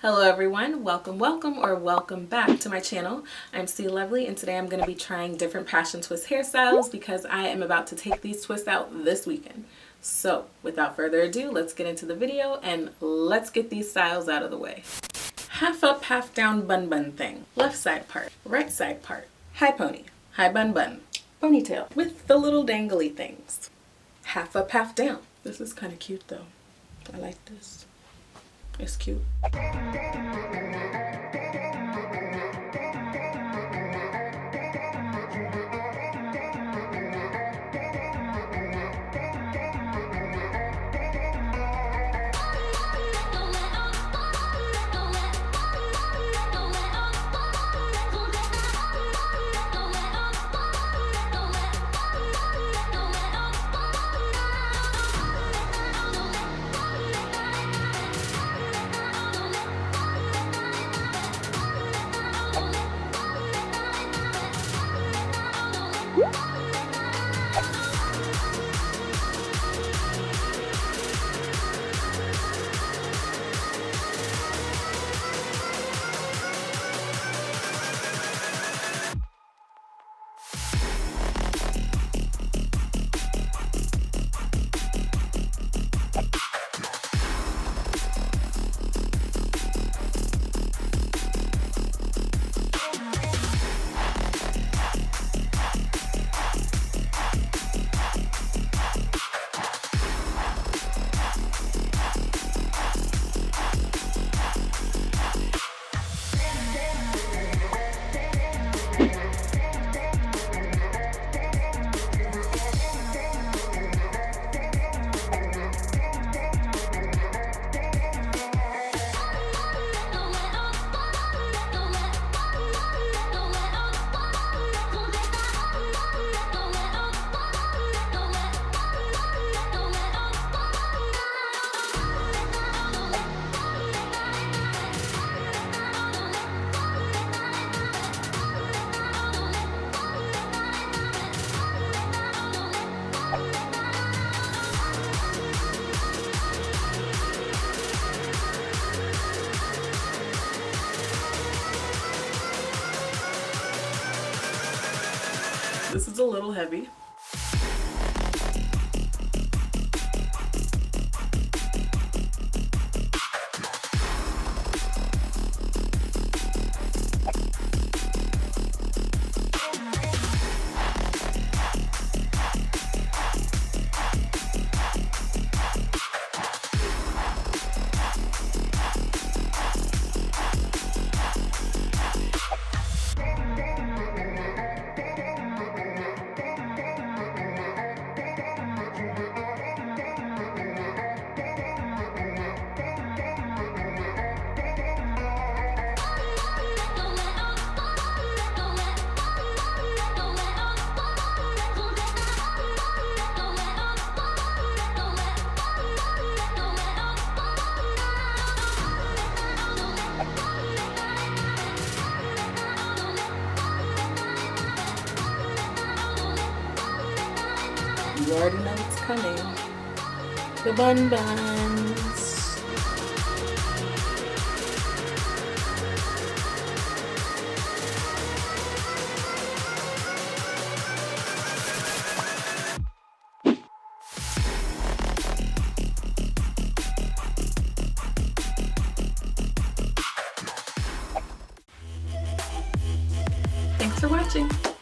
Hello everyone, welcome or welcome back to my channel. I'm C Lovely and today I'm going to be trying different passion twist hairstyles because I am about to take these twists out this weekend. So without further ado, let's get into the video and let's get these styles out of the way. Half up, half down bun bun thing. Left side part, right side part. High pony, high bun bun. Ponytail with the little dangly things. Half up, half down. This is kind of cute though. I like this. It's cute. This is a little heavy. You already know what's coming. The bun buns. Thanks for watching.